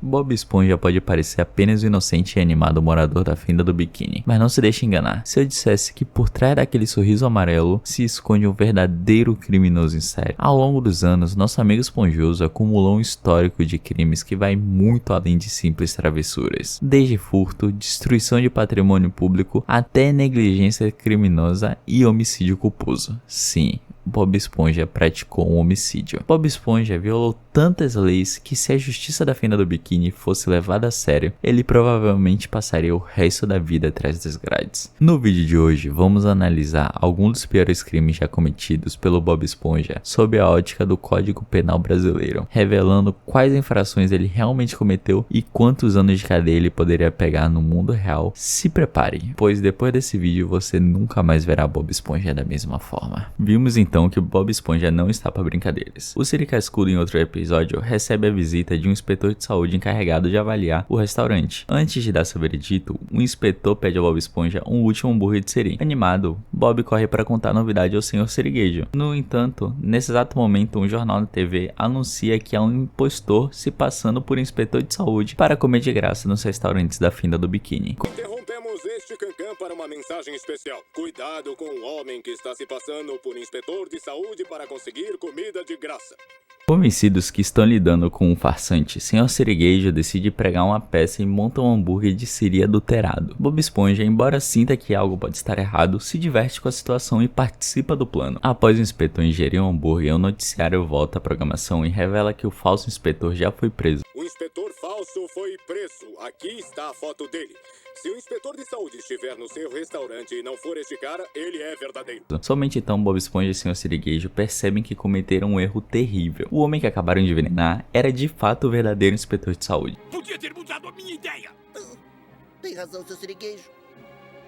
Bob Esponja pode parecer apenas um inocente e animado morador da fenda do biquíni, mas não se deixe enganar. Se eu dissesse que por trás daquele sorriso amarelo se esconde um verdadeiro criminoso em série. Ao longo dos anos, nosso amigo esponjoso acumulou um histórico de crimes que vai muito além de simples travessuras. Desde furto, destruição de patrimônio público, até negligência criminosa e homicídio culposo. Sim, Bob Esponja praticou um homicídio. Bob Esponja violou tantas leis que, se a justiça da fenda do biquíni fosse levada a sério, ele provavelmente passaria o resto da vida atrás das grades. No vídeo de hoje, vamos analisar alguns dos piores crimes já cometidos pelo Bob Esponja sob a ótica do Código Penal brasileiro, revelando quais infrações ele realmente cometeu e quantos anos de cadeia ele poderia pegar no mundo real. Se prepare, pois depois desse vídeo você nunca mais verá Bob Esponja da mesma forma. Vimos então que o Bob Esponja não está para brincadeiras. O Siri Cascudo, em outro episódio, recebe a visita de um inspetor de saúde encarregado de avaliar o restaurante. Antes de dar seu veredito, o inspetor pede ao Bob Esponja um último hambúrguer de Siri. Animado, Bob corre para contar a novidade ao Sr. Sirigueijo. No entanto, nesse exato momento, um jornal na TV anuncia que há um impostor se passando por inspetor de saúde para comer de graça nos restaurantes da fenda do biquíni. Interrompemos este cancan para uma mensagem especial. Cuidado com o homem que está se passando por inspetor de saúde para conseguir comida de graça. Convencidos que estão lidando com um farsante, Sr. Sirigueijo decide pregar uma peça e monta um hambúrguer de Siri adulterado. Bob Esponja, embora sinta que algo pode estar errado, se diverte com a situação e participa do plano. Após o inspetor ingerir um hambúrguer, o noticiário volta à programação e revela que o falso inspetor já foi preso. O inspetor falso foi preso. Aqui está a foto dele. Se o inspetor de saúde estiver no seu restaurante e não for este cara, ele é verdadeiro. Somente então Bob Esponja e Sr. Sirigueijo percebem que cometeram um erro terrível. O homem que acabaram de envenenar era de fato o verdadeiro inspetor de saúde. Podia ter mudado a minha ideia. Tem razão, seu Sirigueijo.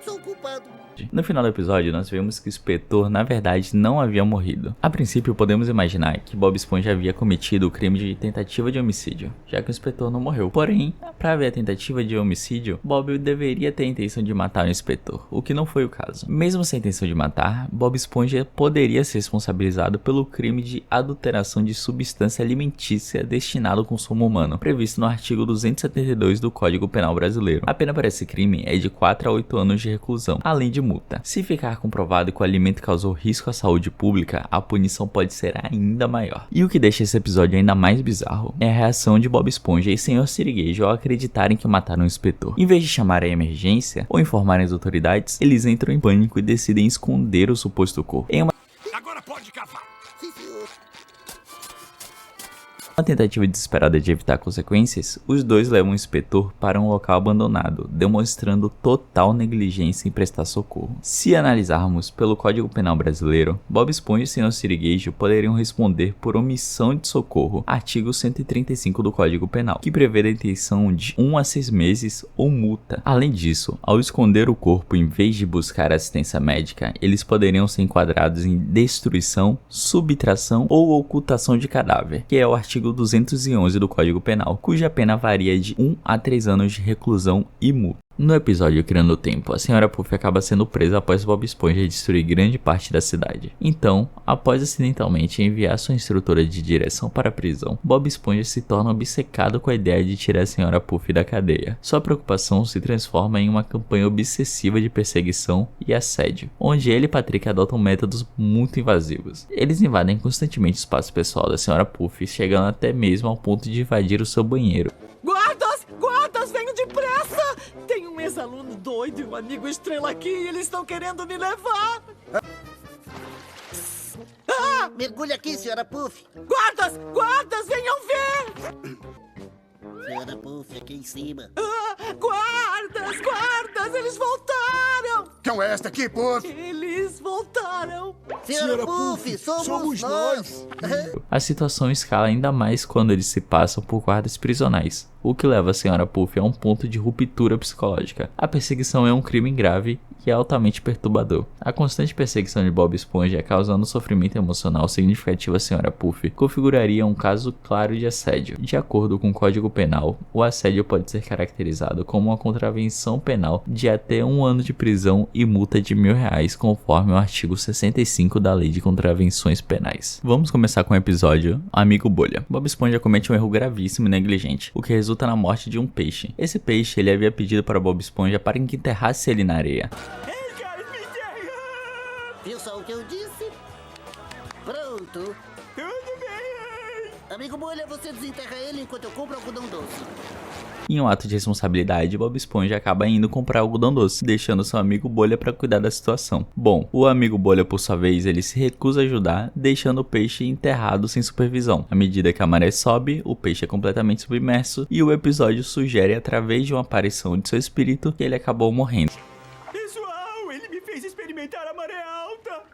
Sou o culpado. No final do episódio, nós vemos que o inspetor na verdade não havia morrido. A princípio, podemos imaginar que Bob Esponja havia cometido o crime de tentativa de homicídio, já que o inspetor não morreu. Porém, para haver a tentativa de homicídio, Bob deveria ter a intenção de matar o inspetor, o que não foi o caso. Mesmo sem a intenção de matar, Bob Esponja poderia ser responsabilizado pelo crime de adulteração de substância alimentícia destinada ao consumo humano, previsto no artigo 272 do Código Penal brasileiro. A pena para esse crime é de 4 a 8 anos de reclusão, além de multa. Se ficar comprovado que o alimento causou risco à saúde pública, a punição pode ser ainda maior. E o que deixa esse episódio ainda mais bizarro é a reação de Bob Esponja e Sr. Sirigueijo ao acreditarem que mataram o inspetor. Em vez de chamarem a emergência ou informarem as autoridades, eles entram em pânico e decidem esconder o suposto corpo. Agora pode cavar. Sim, senhor. Uma tentativa desesperada de evitar consequências, os dois levam o inspetor para um local abandonado, demonstrando total negligência em prestar socorro. Se analisarmos pelo Código Penal brasileiro, Bob Esponja e Sr. Sirigueijo poderiam responder por omissão de socorro, artigo 135 do Código Penal, que prevê a detenção de 1 a 6 meses ou multa. Além disso, ao esconder o corpo em vez de buscar assistência médica, eles poderiam ser enquadrados em destruição, subtração ou ocultação de cadáver, que é o artigo 211 do Código Penal, cuja pena varia de 1 a 3 anos de reclusão e multa. No episódio Criando o Tempo, a Sra. Puff acaba sendo presa após Bob Esponja destruir grande parte da cidade. Então, após acidentalmente enviar sua instrutora de direção para a prisão, Bob Esponja se torna obcecado com a ideia de tirar a Sra. Puff da cadeia. Sua preocupação se transforma em uma campanha obsessiva de perseguição e assédio, onde ele e Patrick adotam métodos muito invasivos. Eles invadem constantemente o espaço pessoal da Sra. Puff, chegando até mesmo ao ponto de invadir o seu banheiro. Guardas! Guardas, venham depressa! Tem um ex-aluno doido e um amigo estrela aqui e eles estão querendo me levar! Ah! Mergulhe aqui, senhora Puff. Guardas! Guardas, venham ver! Senhora Puff, aqui em cima. Ah! Guardas! Guardas, eles voltaram! Então é esta aqui, Puff. Eles voltaram! Senhora Puff, somos nós. A situação escala ainda mais quando eles se passam por guardas prisionais, o que leva a Sra. Puff a um ponto de ruptura psicológica. A perseguição é um crime grave e é altamente perturbador. A constante perseguição de Bob Esponja, causando sofrimento emocional significativo à Sra. Puff, configuraria um caso claro de assédio. De acordo com o Código Penal, o assédio pode ser caracterizado como uma contravenção penal de até 1 ano de prisão e multa de R$1.000, conforme o artigo 65 da Lei de Contravenções Penais. Vamos começar com o episódio episódio, Amigo Bolha. Bob Esponja comete um erro gravíssimo e negligente, o que resulta na morte de um peixe. Esse peixe ele havia pedido para Bob Esponja para que enterrasse ele na areia. Ei, cara, me enterra! Viu só o que eu disse? Pronto. Tudo bem! Amigo Bolha, você desenterra ele enquanto eu compro algodão doce. Em um ato de responsabilidade, Bob Esponja acaba indo comprar algodão doce, deixando seu amigo Bolha para cuidar da situação. Bom, o amigo Bolha, por sua vez, ele se recusa a ajudar, deixando o peixe enterrado sem supervisão. À medida que a maré sobe, o peixe é completamente submerso e o episódio sugere, através de uma aparição de seu espírito, que ele acabou morrendo. Pessoal, ele me fez experimentar a maré alta!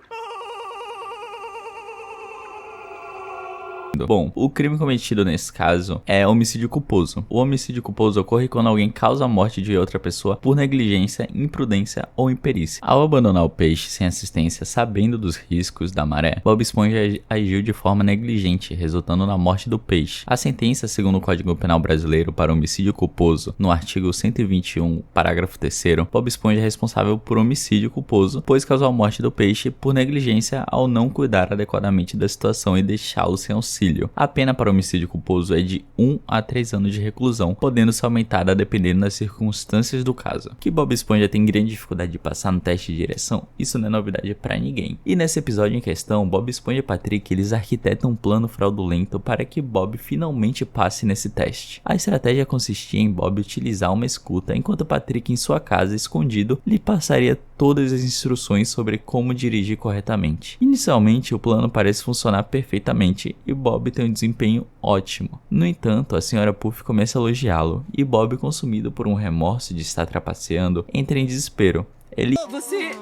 Bom, o crime cometido nesse caso é homicídio culposo. O homicídio culposo ocorre quando alguém causa a morte de outra pessoa por negligência, imprudência ou imperícia. Ao abandonar o peixe sem assistência, sabendo dos riscos da maré, Bob Esponja agiu de forma negligente, resultando na morte do peixe. A sentença, segundo o Código Penal brasileiro, para homicídio culposo, no artigo 121, parágrafo 3º, Bob Esponja é responsável por homicídio culposo, pois causou a morte do peixe por negligência ao não cuidar adequadamente da situação e deixá-lo sem auxílio. A pena para homicídio culposo é de 1 a 3 anos de reclusão, podendo ser aumentada dependendo das circunstâncias do caso. Que Bob Esponja tem grande dificuldade de passar no teste de direção, isso não é novidade para ninguém. E nesse episódio em questão, Bob Esponja e Patrick eles arquitetam um plano fraudulento para que Bob finalmente passe nesse teste. A estratégia consistia em Bob utilizar uma escuta, enquanto Patrick em sua casa escondido lhe passaria todas as instruções sobre como dirigir corretamente. Inicialmente o plano parece funcionar perfeitamente e Bob tem um desempenho ótimo. No entanto, a Sra. Puff começa a elogiá-lo e Bob, consumido por um remorso de estar trapaceando, entra em desespero. Ele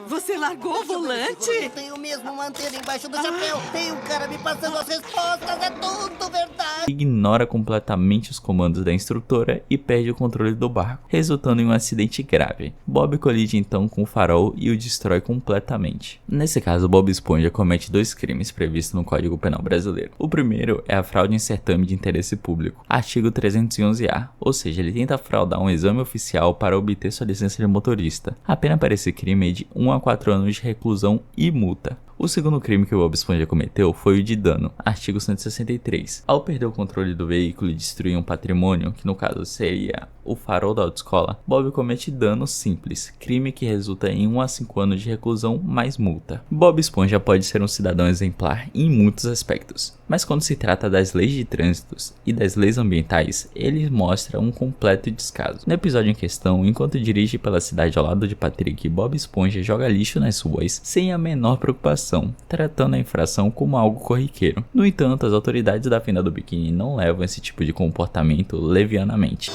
Você largou o volante? Eu tenho mesmo manter embaixo do chapéu. Tem um cara me passando as respostas, é tudo verdade. ignora completamente os comandos da instrutora e perde o controle do barco, resultando em um acidente grave. Bob colide então com o farol e o destrói completamente. Nesse caso, Bob Esponja comete 2 crimes previstos no Código Penal brasileiro. O primeiro é a fraude em certame de interesse público, artigo 311-A, ou seja, ele tenta fraudar um exame oficial para obter sua licença de motorista. A pena para esse crime é de 1 a 4 anos de reclusão e multa. O segundo crime que o Bob Esponja cometeu foi o de dano, artigo 163. Ao perder o controle do veículo e destruir um patrimônio, que no caso seria o farol da autoescola, Bob comete dano simples, crime que resulta em 1 a 5 anos de reclusão mais multa. Bob Esponja pode ser um cidadão exemplar em muitos aspectos, mas quando se trata das leis de trânsito e das leis ambientais, ele mostra um completo descaso. No episódio em questão, enquanto dirige pela cidade ao lado de Patrick, Bob Esponja joga lixo nas ruas sem a menor preocupação, tratando a infração como algo corriqueiro. No entanto, as autoridades da Fenda do Biquíni não levam esse tipo de comportamento levianamente.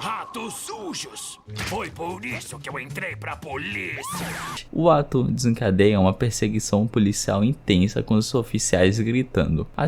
Ratos sujos! Foi por isso que eu entrei pra polícia! O ato desencadeia uma perseguição policial intensa com os oficiais gritando. A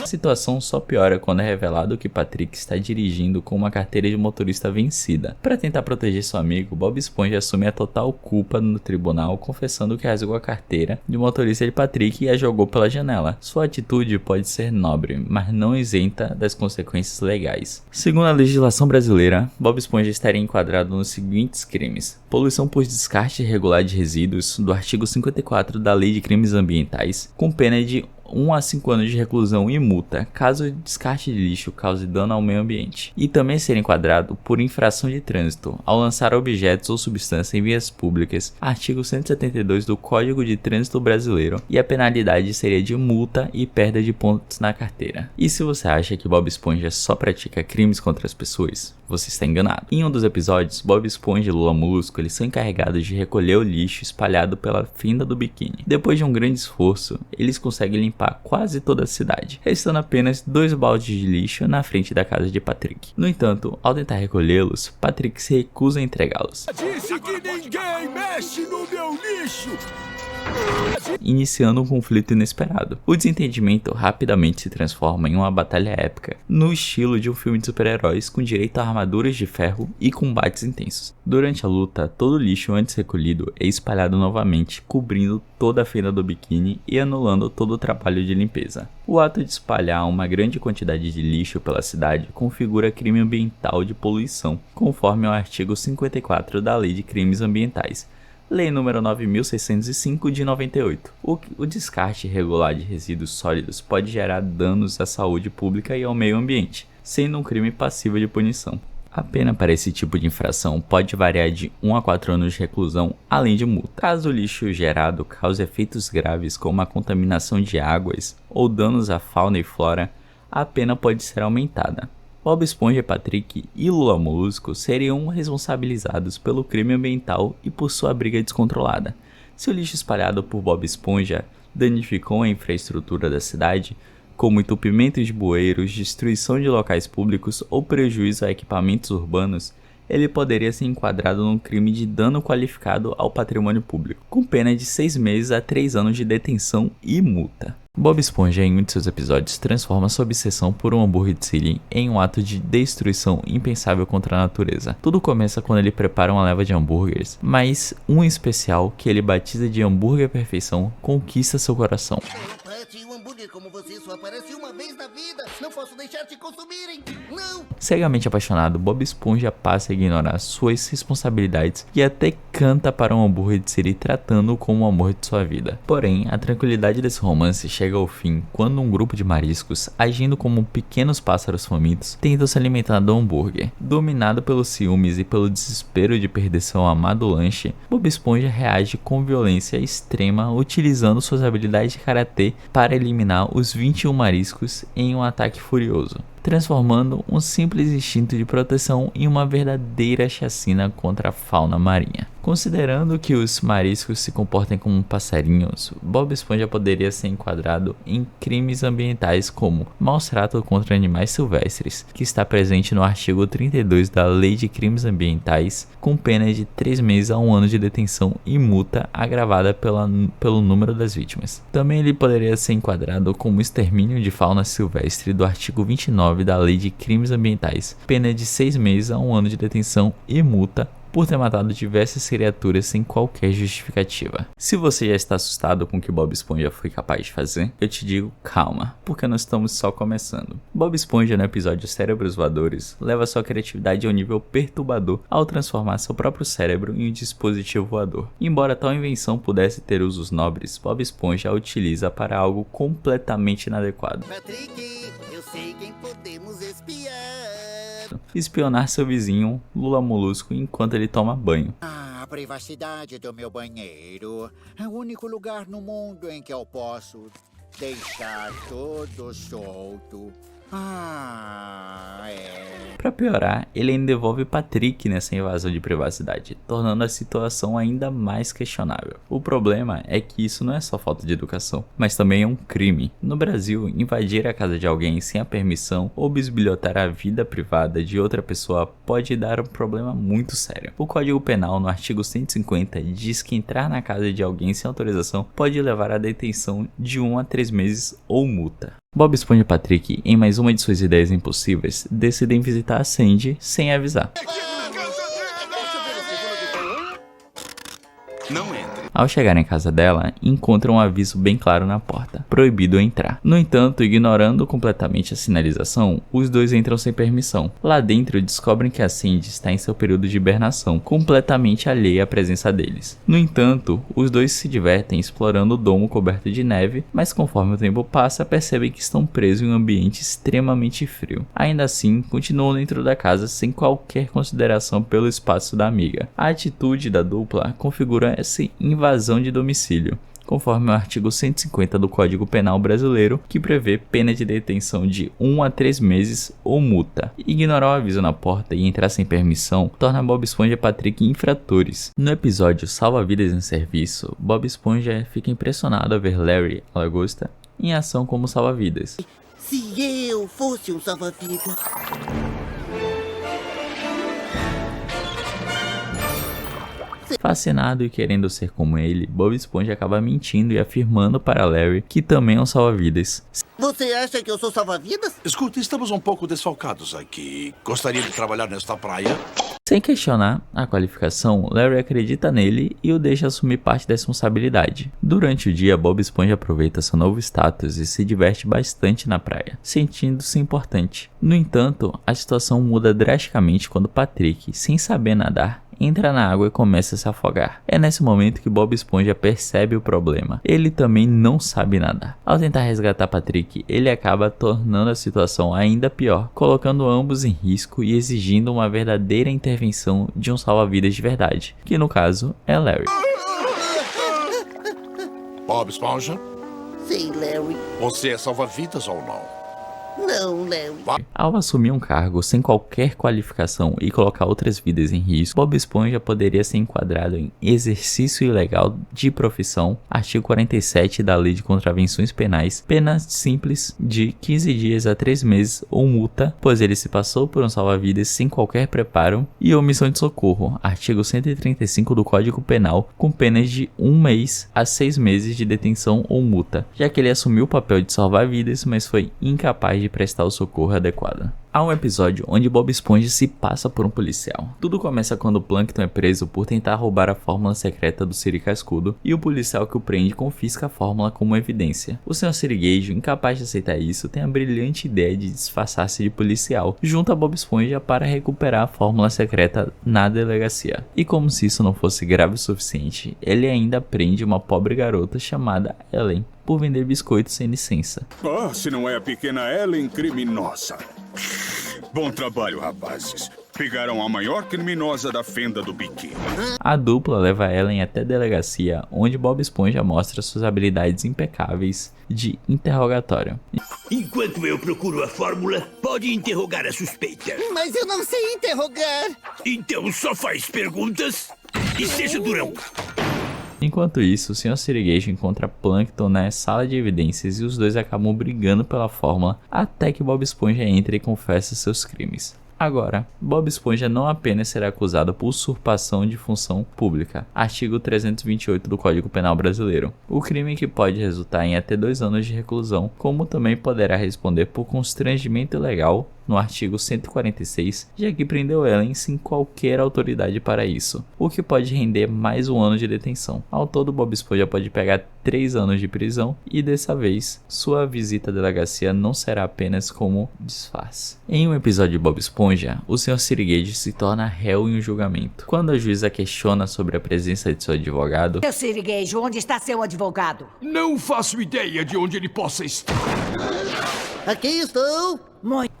situação só piora quando é revelado que Patrick está dirigindo com uma carteira de motorista vencida. Para tentar proteger seu amigo, Bob Esponja assume a total culpa no tribunal, confessando que rasgou a carteira de motorista de Patrick e a jogou pela janela. Sua atitude pode ser nobre, mas não isenta das consequências legais. Segundo a legislação brasileira, Bob Esponja estaria enquadrado nos seguintes crimes: poluição por descarte irregular de resíduos, do artigo 54 da Lei de Crimes Ambientais, com pena de 1 a 5 anos de reclusão e multa, caso o descarte de lixo cause dano ao meio ambiente. E também ser enquadrado por infração de trânsito, ao lançar objetos ou substância em vias públicas, artigo 172 do Código de Trânsito Brasileiro, e a penalidade seria de multa e perda de pontos na carteira. E se você acha que Bob Esponja só pratica crimes contra as pessoas, você está enganado. Em um dos episódios, Bob Esponja e Lula Molusco eles são encarregados de recolher o lixo espalhado pela Fenda do Biquíni. Depois de um grande esforço, eles conseguem limpar quase toda a cidade, restando apenas 2 baldes de lixo na frente da casa de Patrick. No entanto, ao tentar recolhê-los, Patrick se recusa a entregá-los, Disse que ninguém mexe no meu lixo! iniciando um conflito inesperado. O desentendimento rapidamente se transforma em uma batalha épica, no estilo de um filme de super-heróis com direito a armaduras de ferro e combates intensos. Durante a luta, todo o lixo antes recolhido é espalhado novamente, cobrindo toda a Fenda do Biquíni e anulando todo o trabalho de limpeza. O ato de espalhar uma grande quantidade de lixo pela cidade configura crime ambiental de poluição, conforme o artigo 54 da Lei de Crimes Ambientais. Lei número 9.605 de 98. O descarte irregular de resíduos sólidos pode gerar danos à saúde pública e ao meio ambiente, sendo um crime passível de punição. A pena para esse tipo de infração pode variar de 1 a 4 anos de reclusão, além de multa. Caso o lixo gerado cause efeitos graves como a contaminação de águas ou danos à fauna e flora, a pena pode ser aumentada. Bob Esponja, Patrick e Lula Molusco seriam responsabilizados pelo crime ambiental e por sua briga descontrolada. Se o lixo espalhado por Bob Esponja danificou a infraestrutura da cidade, como entupimento de bueiros, destruição de locais públicos ou prejuízo a equipamentos urbanos, ele poderia ser enquadrado num crime de dano qualificado ao patrimônio público, com pena de 6 meses a 3 anos de detenção e multa. Bob Esponja, em um de seus episódios, transforma sua obsessão por um hambúrguer de siri em um ato de destruição impensável contra a natureza. Tudo começa quando ele prepara uma leva de hambúrgueres, mas um especial que ele batiza de hambúrguer perfeição conquista seu coração. Patty, um hambúrguer como você só aparece uma vez na vida. Não posso deixar te consumirem. Não! Cegamente apaixonado, Bob Esponja passa a ignorar suas responsabilidades e até canta para um hambúrguer de siri tratando-o como o amor de sua vida. Porém, a tranquilidade desse romance chega ao fim quando um grupo de mariscos, agindo como pequenos pássaros famintos, tentam se alimentar do hambúrguer. Dominado pelos ciúmes e pelo desespero de perder seu amado lanche, Bob Esponja reage com violência extrema utilizando suas habilidades de karatê para eliminar os 21 mariscos em um ataque furioso, transformando um simples instinto de proteção em uma verdadeira chacina contra a fauna marinha. Considerando que os mariscos se comportem como passarinhos, Bob Esponja poderia ser enquadrado em crimes ambientais como maus tratos contra animais silvestres, que está presente no artigo 32 da Lei de Crimes Ambientais, com pena de 3 meses a 1 ano de detenção e multa agravada pelo número das vítimas. Também ele poderia ser enquadrado como extermínio de fauna silvestre do artigo 29 da Lei de Crimes Ambientais, pena de 6 meses a 1 ano de detenção e multa por ter matado diversas criaturas sem qualquer justificativa. Se você já está assustado com o que Bob Esponja foi capaz de fazer, eu te digo calma, porque nós estamos só começando. Bob Esponja, no episódio Cérebros Voadores, leva sua criatividade a um nível perturbador ao transformar seu próprio cérebro em um dispositivo voador. Embora tal invenção pudesse ter usos nobres, Bob Esponja a utiliza para algo completamente inadequado. Patrick, eu sei quem podemos espiar. Espionar seu vizinho, Lula Molusco, enquanto ele toma banho. A privacidade do meu banheiro é o único lugar no mundo em que eu posso deixar tudo solto. Pra piorar, ele ainda envolve Patrick nessa invasão de privacidade, tornando a situação ainda mais questionável. O problema é que isso não é só falta de educação, mas também é um crime. No Brasil, invadir a casa de alguém sem a permissão ou bisbilhotar a vida privada de outra pessoa pode dar um problema muito sério. O Código Penal, no artigo 150, diz que entrar na casa de alguém sem autorização pode levar à detenção de 1 a 3 meses ou multa. Bob Esponja e Patrick, em mais uma de suas ideias impossíveis, decidem visitar a Sandy sem avisar. Não entre. Ao chegar em casa dela, encontram um aviso bem claro na porta: proibido entrar. No entanto, ignorando completamente a sinalização, os dois entram sem permissão. Lá dentro, descobrem que a Sandy está em seu período de hibernação, completamente alheia à presença deles. No entanto, os dois se divertem explorando o domo coberto de neve, mas conforme o tempo passa, percebem que estão presos em um ambiente extremamente frio. Ainda assim, continuam dentro da casa sem qualquer consideração pelo espaço da amiga. A atitude da dupla configura essa invasão de domicílio, conforme o artigo 150 do Código Penal brasileiro, que prevê pena de detenção de 1 a 3 meses ou multa. Ignorar o aviso na porta e entrar sem permissão torna Bob Esponja e Patrick infratores. No episódio Salva-Vidas em Serviço, Bob Esponja fica impressionado ao ver Larry, a lagosta, em ação como salva-vidas. Se eu fosse um salva-vidas. Fascinado e querendo ser como ele, Bob Esponja acaba mentindo e afirmando para Larry que também é um salva-vidas. Você acha que eu sou salva-vidas? Escuta, estamos um pouco desfalcados aqui. Gostaria de trabalhar nesta praia? Sem questionar a qualificação, Larry acredita nele e o deixa assumir parte da responsabilidade. Durante o dia, Bob Esponja aproveita seu novo status e se diverte bastante na praia, sentindo-se importante. No entanto, a situação muda drasticamente quando Patrick, sem saber nadar, entra na água e começa a se afogar. É nesse momento que Bob Esponja percebe o problema. Ele também não sabe nadar. Ao tentar resgatar Patrick, ele acaba tornando a situação ainda pior, colocando ambos em risco e exigindo uma verdadeira intervenção de um salva-vidas de verdade, que no caso é Larry. Bob Esponja, Sim, Larry. você é salva-vidas ou não? Não, Larry. Ao assumir um cargo sem qualquer qualificação e colocar outras vidas em risco, Bob Esponja poderia ser enquadrado em exercício ilegal de profissão, artigo 47 da Lei de Contravenções Penais, pena simples de 15 dias a 3 meses ou multa, pois ele se passou por um salva-vidas sem qualquer preparo, e omissão de socorro, artigo 135 do Código Penal, com penas de 1 mês a 6 meses de detenção ou multa, já que ele assumiu o papel de salvar vidas, mas foi incapaz de prestar o socorro adequado. Há um episódio onde Bob Esponja se passa por um policial. Tudo começa quando o Plankton é preso por tentar roubar a fórmula secreta do Siri Cascudo e o policial que o prende confisca a fórmula como evidência. O Sr. Sirigueijo, incapaz de aceitar isso, tem a brilhante ideia de disfarçar-se de policial junto a Bob Esponja para recuperar a fórmula secreta na delegacia. E como se isso não fosse grave o suficiente, ele ainda prende uma pobre garota chamada Ellen por vender biscoitos sem licença. Ah, se não é a pequena Ellen criminosa. Bom trabalho, rapazes. Pegaram a maior criminosa da fenda do biquíni. A dupla leva Ellen até a delegacia, onde Bob Esponja mostra suas habilidades impecáveis de interrogatório. Enquanto eu procuro a fórmula, pode interrogar a suspeita. Mas eu não sei interrogar. Então só faz perguntas e seja durão. Enquanto isso, o Sr. Sirigueijo encontra Plankton na sala de evidências e os dois acabam brigando pela fórmula até que Bob Esponja entra e confessa seus crimes. Agora, Bob Esponja não apenas será acusado por usurpação de função pública, artigo 328 do Código Penal Brasileiro, o crime que pode resultar em até 2 anos de reclusão, como também poderá responder por constrangimento ilegal no artigo 146, já que prendeu Ellen sem qualquer autoridade para isso, o que pode render mais 1 ano de detenção. Ao todo, Bob Esponja pode pegar 3 anos de prisão e dessa vez, sua visita à delegacia não será apenas como disfarce. Em um episódio de Bob Esponja, o Sr. Sirigueijo se torna réu em um julgamento. Quando a juíza questiona sobre a presença de seu advogado, Seu Sirigueijo, onde está seu advogado? Não faço ideia de onde ele possa estar. Aqui estou.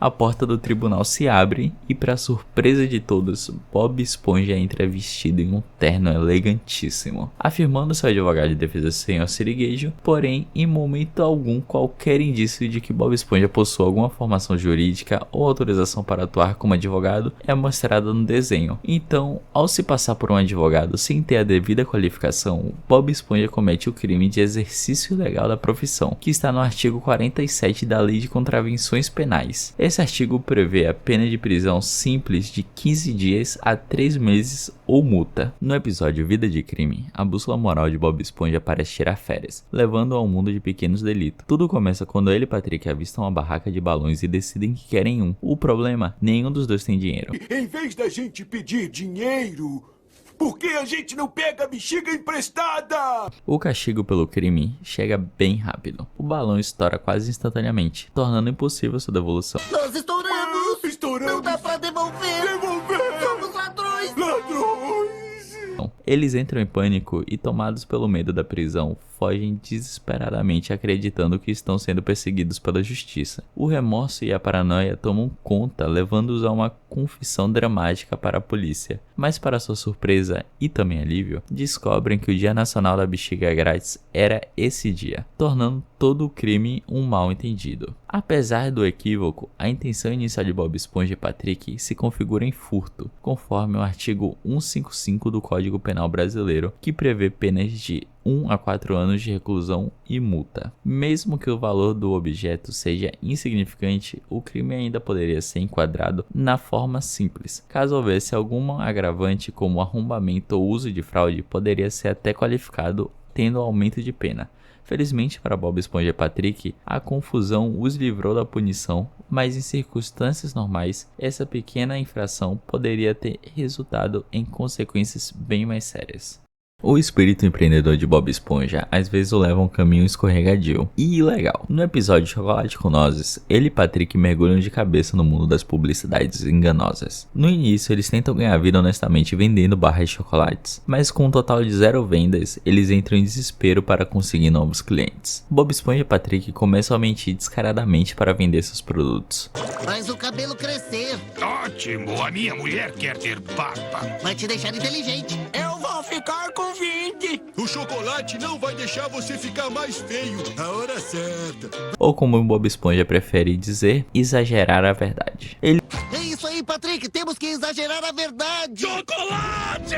a porta do tribunal se abre e, para surpresa de todos, Bob Esponja entra vestido em um terno elegantíssimo, afirmando seu advogado de defesa Sr. Sirigueijo, porém, em momento algum, qualquer indício de que Bob Esponja possua alguma formação jurídica ou autorização para atuar como advogado é mostrada no desenho. Então, ao se passar por um advogado sem ter a devida qualificação, Bob Esponja comete o crime de exercício ilegal da profissão, que está no artigo 47 da Lei de Contravenções Penais. Esse artigo prevê a pena de prisão simples de 15 dias a 3 meses ou multa. No episódio Vida de Crime, a bússola moral de Bob Esponja parece tirar férias, levando-o ao mundo de pequenos delitos. Tudo começa quando ele e Patrick avistam uma barraca de balões e decidem que querem um. O problema, nenhum dos dois tem dinheiro. Em vez da gente pedir dinheiro, por que a gente não pega a bexiga emprestada? O castigo pelo crime chega bem rápido. O balão estoura quase instantaneamente, tornando impossível sua devolução. Nós estouramos. Estouramos. Não dá pra devolver. Devolver. Somos ladrões. Ladrões. Eles entram em pânico e, tomados pelo medo da prisão, fogem desesperadamente acreditando que estão sendo perseguidos pela justiça. O remorso e a paranoia tomam conta, levando-os a uma confissão dramática para a polícia. Mas, para sua surpresa e também alívio, descobrem que o Dia Nacional da Bexiga Grátis era esse dia, tornando todo o crime um mal-entendido. Apesar do equívoco, a intenção inicial de Bob Esponja e Patrick se configura em furto, conforme o artigo 155 do Código Penal Brasileiro, que prevê penas de 1 a 4 anos de reclusão e multa. Mesmo que o valor do objeto seja insignificante, o crime ainda poderia ser enquadrado na forma simples. Caso houvesse algum agravante como arrombamento ou uso de fraude, poderia ser até qualificado tendo aumento de pena. Felizmente para Bob Esponja e Patrick, a confusão os livrou da punição, mas em circunstâncias normais, essa pequena infração poderia ter resultado em consequências bem mais sérias. O espírito empreendedor de Bob Esponja às vezes o leva a um caminho escorregadio e ilegal. No episódio Chocolate com Nozes, ele e Patrick mergulham de cabeça no mundo das publicidades enganosas. No início, eles tentam ganhar vida honestamente vendendo barras de chocolates, mas com um total de 0 vendas, eles entram em desespero para conseguir novos clientes. Bob Esponja e Patrick começam a mentir descaradamente para vender seus produtos. Faz o cabelo crescer. Ótimo, a minha mulher quer ter barba. Vai te deixar inteligente. Eu vou ficar com 20. O chocolate não vai deixar você ficar mais feio. A hora certa. Ou como o Bob Esponja prefere dizer, exagerar a verdade. É isso aí, Patrick. Temos que exagerar a verdade. Chocolate!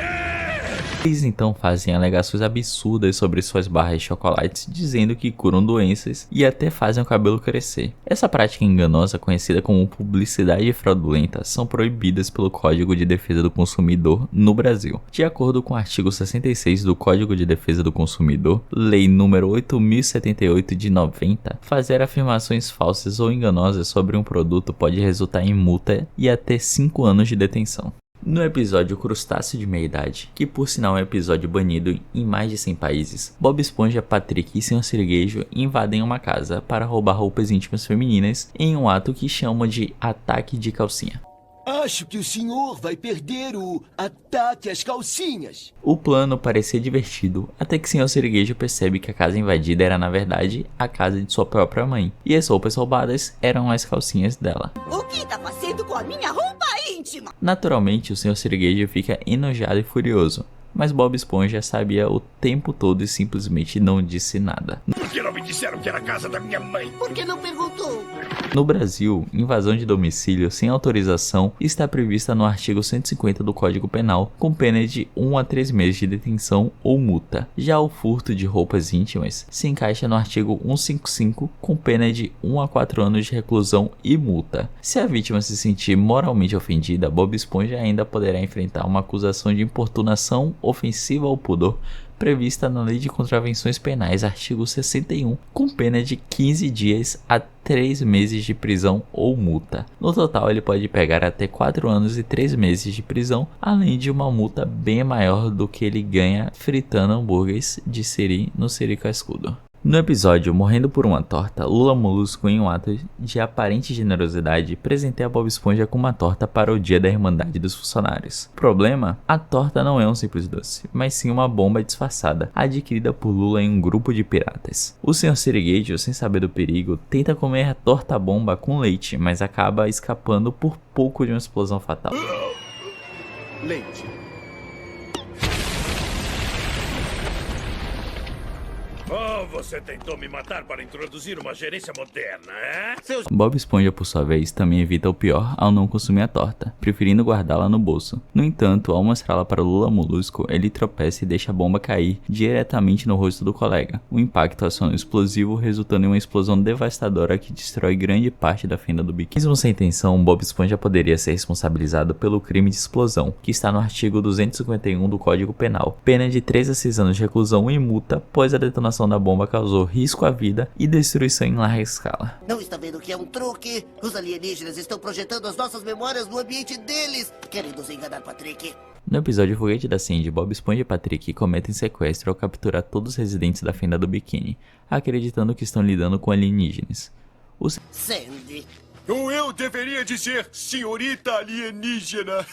Eles então fazem alegações absurdas sobre suas barras de chocolates, dizendo que curam doenças e até fazem o cabelo crescer. Essa prática enganosa, conhecida como publicidade fraudulenta, são proibidas pelo Código de Defesa do Consumidor no Brasil. De acordo com o artigo 66 do Código de Defesa do Consumidor, Lei número 8078 de 90, fazer afirmações falsas ou enganosas sobre um produto pode resultar em multa e até 5 anos de detenção. No episódio Crustáceo de Meia-Idade, que por sinal é um episódio banido em mais de 100 países, Bob Esponja, Patrick e Sr. Sirigueijo invadem uma casa para roubar roupas íntimas femininas em um ato que chamam de ataque de calcinha. Acho que o senhor vai perder o ataque às calcinhas. O plano parecia divertido, até que Sr. Sirigueijo percebe que a casa invadida era na verdade a casa de sua própria mãe, e as roupas roubadas eram as calcinhas dela. O que tá fazendo com a minha roupa íntima? Naturalmente, o Sr. Sirigueijo fica enojado e furioso, mas Bob Esponja sabia o tempo todo e simplesmente não disse nada. Por que não me disseram que era a casa da minha mãe? Por que não perguntou? No Brasil, invasão de domicílio sem autorização está prevista no artigo 150 do Código Penal, com pena de 1 a 3 meses de detenção ou multa. Já o furto de roupas íntimas se encaixa no artigo 155, com pena de 1 a 4 anos de reclusão e multa. Se a vítima se sentir moralmente ofendida, Bob Esponja ainda poderá enfrentar uma acusação de importunação ofensiva ao pudor, prevista na Lei de Contravenções Penais, artigo 61, com pena de 15 dias a 3 meses de prisão ou multa. No total, ele pode pegar até 4 anos e 3 meses de prisão, além de uma multa bem maior do que ele ganha fritando hambúrgueres de siri no Siri Cascudo. No episódio Morrendo por uma Torta, Lula Molusco, em um ato de aparente generosidade, presenteia Bob Esponja com uma torta para o Dia da Irmandade dos Funcionários. Problema? A torta não é um simples doce, mas sim uma bomba disfarçada, adquirida por Lula em um grupo de piratas. O Sr. Sirigueijo, sem saber do perigo, tenta comer a torta-bomba com leite, mas acaba escapando por pouco de uma explosão fatal. Leite. Oh, você tentou me matar para introduzir uma gerência moderna, é? Bob Esponja, por sua vez, também evita o pior ao não consumir a torta, preferindo guardá-la no bolso. No entanto, ao mostrá-la para Lula Molusco, ele tropeça e deixa a bomba cair diretamente no rosto do colega. O impacto aciona um explosivo, resultando em uma explosão devastadora que destrói grande parte da fenda do biquíni. Mesmo sem intenção, Bob Esponja poderia ser responsabilizado pelo crime de explosão, que está no artigo 251 do Código Penal. Pena de 3 a 6 anos de reclusão e multa, pois a detonação da bomba causou risco à vida e destruição em larga escala. Não está vendo que é um truque? Os alienígenas estão projetando as nossas memórias no ambiente deles. Querem nos enganar, Patrick. No episódio Foguete da Sandy, Bob Esponja e Patrick cometem sequestro ao capturar todos os residentes da fenda do biquíni, acreditando que estão lidando com alienígenas. Sandy. Ou eu deveria dizer senhorita alienígena.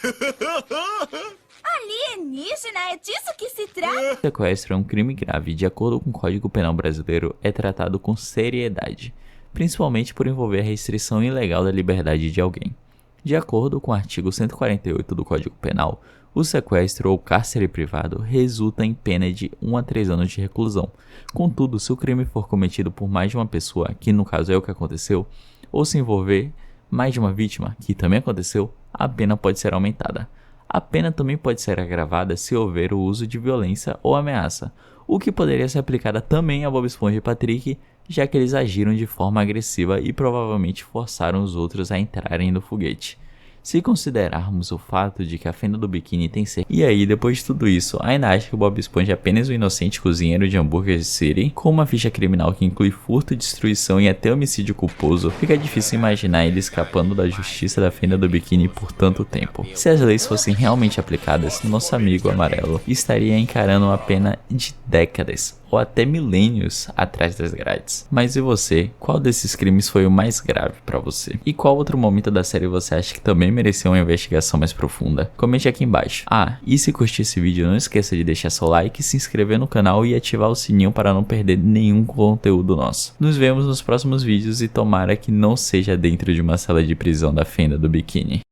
Alienígena? É disso que se trata? O sequestro é um crime grave e, de acordo com o Código Penal brasileiro, é tratado com seriedade, principalmente por envolver a restrição ilegal da liberdade de alguém. De acordo com o artigo 148 do Código Penal, o sequestro ou cárcere privado resulta em pena de 1 a 3 anos de reclusão. Contudo, se o crime for cometido por mais de uma pessoa, que no caso é o que aconteceu, ou se envolver mais de uma vítima, que também aconteceu, a pena pode ser aumentada. A pena também pode ser agravada se houver o uso de violência ou ameaça, o que poderia ser aplicada também a Bob Esponja e Patrick, já que eles agiram de forma agressiva e provavelmente forçaram os outros a entrarem no foguete. Se considerarmos o fato de que a fenda do biquíni tem cerca... E aí, depois de tudo isso, ainda acha que o Bob Esponja é apenas um inocente cozinheiro de hambúrguer de City? Com uma ficha criminal que inclui furto, destruição e até homicídio culposo, fica difícil imaginar ele escapando da justiça da fenda do biquíni por tanto tempo. Se as leis fossem realmente aplicadas, nosso amigo amarelo estaria encarando uma pena de décadas ou até milênios atrás das grades. Mas e você? Qual desses crimes foi o mais grave pra você? E qual outro momento da série você acha que também mereceu uma investigação mais profunda? Comente aqui embaixo. Ah, e se curtir esse vídeo, não esqueça de deixar seu like, se inscrever no canal e ativar o sininho para não perder nenhum conteúdo nosso. Nos vemos nos próximos vídeos e tomara que não seja dentro de uma sala de prisão da fenda do biquíni.